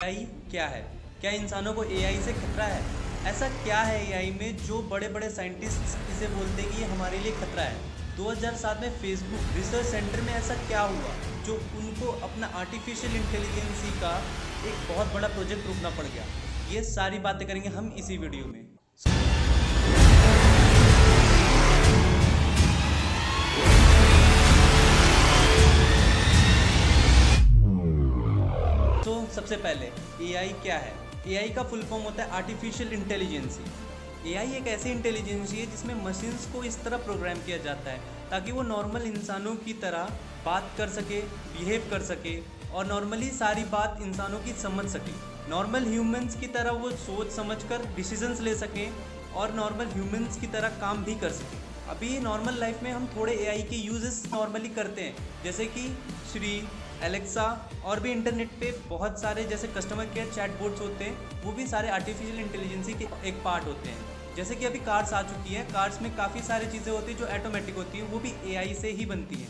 AI क्या है? क्या इंसानों को एआई से खतरा है? ऐसा क्या है एआई में जो बड़े बड़े साइंटिस्ट्स इसे बोलते हैं कि ये हमारे लिए खतरा है? 2007 में फेसबुक रिसर्च सेंटर में ऐसा क्या हुआ जो उनको अपना आर्टिफिशियल इंटेलिजेंसी का एक बहुत बड़ा प्रोजेक्ट रोकना पड़ गया? ये सारी बातें करेंगे हम इसी वीडियो में। तो सबसे पहले एआई क्या है? एआई का फुल फॉर्म होता है आर्टिफिशियल इंटेलिजेंसी। एआई एक ऐसी इंटेलिजेंसी है जिसमें मशीन्स को इस तरह प्रोग्राम किया जाता है ताकि वो नॉर्मल इंसानों की तरह बात कर सके, बिहेव कर सके और नॉर्मली सारी बात इंसानों की समझ सके। नॉर्मल ह्यूमंस की तरह वो सोच समझकर डिसीजंस ले सकें और नॉर्मल ह्यूमंस की तरह काम भी कर सकें। अभी नॉर्मल लाइफ में हम थोड़े एआई के यूजेस नॉर्मली करते हैं, जैसे कि श्री, एलेक्सा और भी इंटरनेट पे बहुत सारे जैसे कस्टमर केयर चैटबॉट्स होते हैं, वो भी सारे आर्टिफिशियल इंटेलिजेंसी के एक पार्ट होते हैं। जैसे कि अभी कार्स आ चुकी हैं, कार्स में काफ़ी सारी चीज़ें होती हैं जो ऑटोमेटिक होती हैं, वो भी एआई से ही बनती हैं।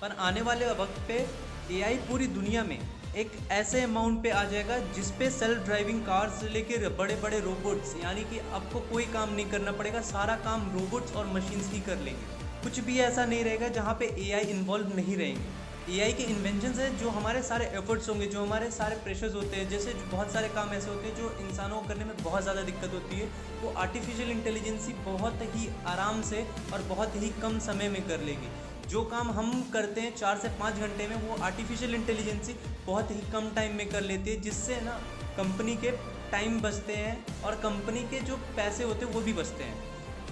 पर आने वाले वक्त पे एआई पूरी दुनिया में एक ऐसे अमाउंट पे आ जाएगा जिस पे सेल्फ ड्राइविंग कार्स से लेकर बड़े बड़े रोबोट्स, यानी कि आपको कोई काम नहीं करना पड़ेगा, सारा काम रोबोट्स और मशीन्स ही कर लेंगे। कुछ भी ऐसा नहीं रहेगा जहाँ पे एआई इन्वॉल्व नहीं रहेंगे। एआई के इन्वेंशंस है जो हमारे सारे एफर्ट्स होंगे, जो हमारे सारे प्रेशर्स होते हैं, जैसे बहुत सारे काम ऐसे होते हैं जो इंसानों को करने में बहुत ज़्यादा दिक्कत होती है, वो आर्टिफिशियल इंटेलिजेंसी बहुत ही आराम से और बहुत ही कम समय में कर लेगी। जो काम हम करते हैं 4 से 5 घंटे में, वो आर्टिफिशियल इंटेलिजेंसी बहुत ही कम टाइम में कर लेती है, जिससे ना कंपनी के टाइम बचते हैं और कंपनी के जो पैसे होते हैं वो भी बचते हैं,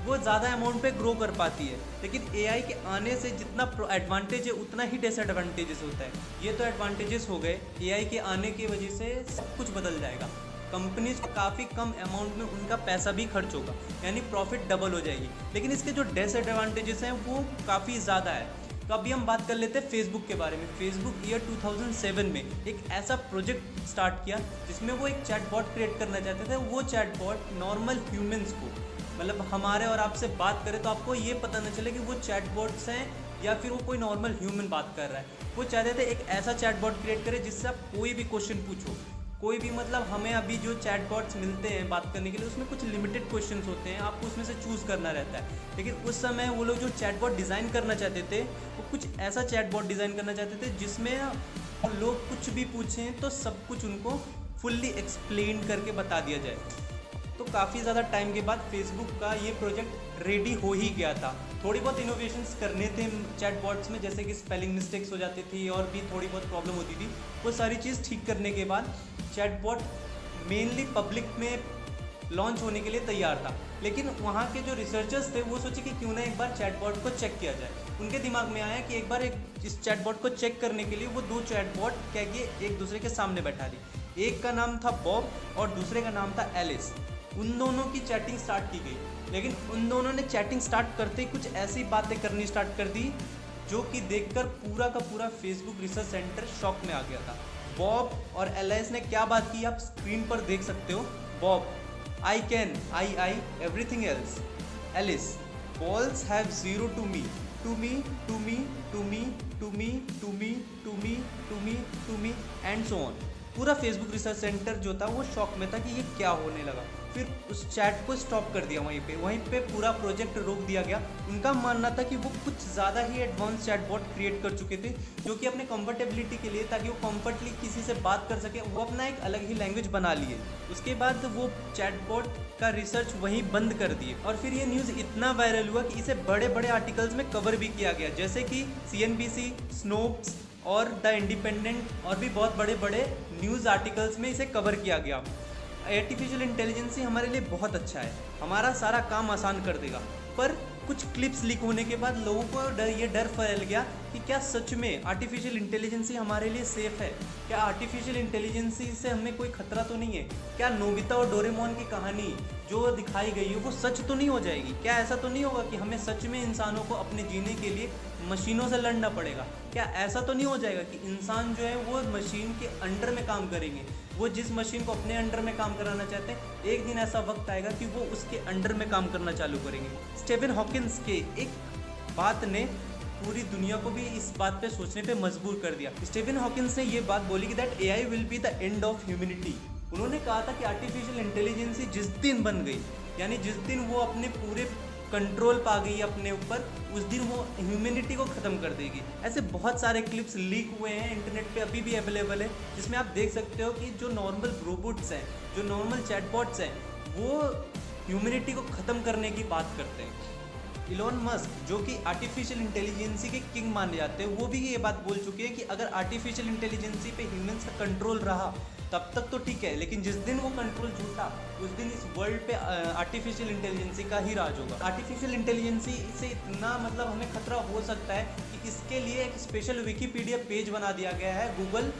वो ज़्यादा अमाउंट पे ग्रो कर पाती है। लेकिन एआई के आने से जितना एडवांटेज है उतना ही डिसएडवांटेजेस होता है। ये तो एडवांटेजेस हो गए, एआई के आने की वजह से सब कुछ बदल जाएगा। कंपनीज को काफ़ी कम अमाउंट में उनका पैसा भी खर्च होगा, यानी प्रॉफिट डबल हो जाएगी। लेकिन इसके जो डिसएडवांटेजेस हैं वो काफ़ी ज़्यादा है। तो अभी हम बात कर लेते हैं फेसबुक के बारे में। फेसबुक ईयर 2007 में एक ऐसा प्रोजेक्ट स्टार्ट किया जिसमें वो एक चैटबॉट क्रिएट करना चाहते थे। वो चैटबॉट नॉर्मल ह्यूमंस को, मतलब हमारे और आपसे बात करें तो आपको ये पता न चले कि वो चैटबॉट्स हैं या फिर वो कोई नॉर्मल ह्यूमन बात कर रहा है। वो चाहते थे एक ऐसा चैटबॉट क्रिएट करें जिससे आप कोई भी क्वेश्चन पूछो, कोई भी, मतलब हमें अभी जो चैटबॉट्स मिलते हैं बात करने के लिए उसमें कुछ लिमिटेड क्वेश्चंस होते हैं, आपको उसमें से चूज़ करना रहता है। लेकिन उस समय वो लोग जो चैटबॉट डिज़ाइन करना चाहते थे वो कुछ ऐसा चैटबॉट डिज़ाइन करना चाहते थे जिसमें लोग कुछ भी पूछें तो सब कुछ उनको फुल्ली एक्सप्लेन करके बता दिया जाए। तो काफ़ी ज़्यादा टाइम के बाद फेसबुक का ये प्रोजेक्ट रेडी हो ही गया था। थोड़ी बहुत इनोवेशंस करने थे चैटबॉट्स में, जैसे कि स्पेलिंग मिस्टेक्स हो जाती थी और भी थोड़ी बहुत प्रॉब्लम होती थी। वो सारी चीज़ ठीक करने के बाद चैटबॉट मेनली पब्लिक में लॉन्च होने के लिए तैयार था। लेकिन वहाँ के जो रिसर्चर्स थे वो सोचे कि क्यों ना एक बार चैटबॉट को चेक किया जाए। उनके दिमाग में आया कि एक बार इस चैटबॉट को चेक करने के लिए वो 2 चैटबॉट क्या किए, एक दूसरे के सामने बैठा दी। एक का नाम था बॉब और दूसरे का नाम था एलिस। उन दोनों की चैटिंग स्टार्ट की गई, लेकिन उन दोनों ने चैटिंग स्टार्ट करते ही कुछ ऐसी बातें करनी स्टार्ट कर दी जो कि देखकर पूरा का पूरा फेसबुक रिसर्च सेंटर शॉक में आ गया था। बॉब और एलिस ने क्या बात की आप स्क्रीन पर देख सकते हो। Bob, I can, I everything else. Alice, balls have zero to me, to me, to me, to me, to me, to me, to me, to me, to me and so on. पूरा Facebook research centre जो था वो shock में था कि ये क्या होने लगा। फिर उस चैट को स्टॉप कर दिया, वहीं पे पूरा प्रोजेक्ट रोक दिया गया। उनका मानना था कि वो कुछ ज़्यादा ही एडवांस चैटबॉट क्रिएट कर चुके थे जो कि अपने कंफर्टेबिलिटी के लिए, ताकि वो कंफर्टली किसी से बात कर सके, वो अपना एक अलग ही लैंग्वेज बना लिए। उसके बाद वो चैटबॉट का रिसर्च वहीं बंद कर दिए। और फिर ये न्यूज़ इतना वायरल हुआ कि इसे बड़े बड़े आर्टिकल्स में कवर भी किया गया, जैसे कि CNBC, स्नोप्स और द इंडिपेंडेंट और भी बहुत बड़े बड़े न्यूज़ आर्टिकल्स में इसे कवर किया गया। आर्टिफिशियल इंटेलिजेंसी हमारे लिए बहुत अच्छा है, हमारा सारा काम आसान कर देगा। पर कुछ क्लिप्स लीक होने के बाद लोगों को ये डर फैल गया कि क्या सच में आर्टिफिशियल इंटेलिजेंसी हमारे लिए सेफ़ है? क्या आर्टिफिशियल इंटेलिजेंसी से हमें कोई खतरा तो नहीं है? क्या नोबिता और डोरेमोन की कहानी जो दिखाई गई है वो सच तो नहीं हो जाएगी? क्या ऐसा तो नहीं होगा कि हमें सच में इंसानों को अपने जीने के लिए मशीनों से लड़ना पड़ेगा? क्या ऐसा तो नहीं हो जाएगा कि इंसान जो है वो मशीन के अंडर में काम करेंगे? वो जिस मशीन को अपने अंडर में काम कराना चाहते हैं, एक दिन ऐसा वक्त आएगा कि वो उसके अंडर में काम करना चालू करेंगे। स्टीफन हॉकिंस के एक बात ने पूरी दुनिया को भी इस बात पे सोचने पे मजबूर कर दिया। स्टीफन हॉकिंस ने ये बात बोली कि that AI will be the end of humanity. उन्होंने कहा था कि आर्टिफिशियल इंटेलिजेंस जिस दिन बन गई, यानी जिस दिन वो अपने पूरे कंट्रोल पा गई अपने ऊपर, उस दिन वो ह्यूमैनिटी को ख़त्म कर देगी। ऐसे बहुत सारे क्लिप्स लीक हुए हैं, इंटरनेट पे अभी भी अवेलेबल है, जिसमें आप देख सकते हो कि जो नॉर्मल रोबोट्स हैं, जो नॉर्मल चैटबॉट्स हैं, वो ह्यूमैनिटी को ख़त्म करने की बात करते हैं। इलॉन मस्क, जो कि आर्टिफिशियल इंटेलिजेंसी के किंग माने जाते हैं, वो भी ये बात बोल चुके हैं कि अगर आर्टिफिशियल इंटेलिजेंसी पे ह्यूमंस का कंट्रोल रहा तब तक तो ठीक है, लेकिन जिस दिन वो कंट्रोल छूटा उस दिन इस वर्ल्ड पे आर्टिफिशियल इंटेलिजेंसी का ही राज होगा। आर्टिफिशियल इंटेलिजेंसी से इतना मतलब हमें खतरा हो सकता है कि इसके लिए एक स्पेशल विकीपीडिया पेज बना दिया गया है गूगल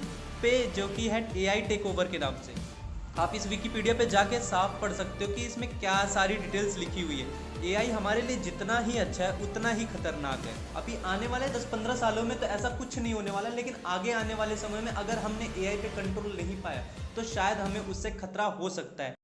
पे, जो कि है एआई टेक ओवर के नाम से। आप इस विकीपीडिया पे जाके साफ पढ़ सकते हो कि इसमें क्या सारी डिटेल्स लिखी हुई है। एआई हमारे लिए जितना ही अच्छा है उतना ही खतरनाक है। अभी आने वाले 10-15 सालों में तो ऐसा कुछ नहीं होने वाला, लेकिन आगे आने वाले समय में अगर हमने एआई पे कंट्रोल नहीं पाया तो शायद हमें उससे खतरा हो सकता है।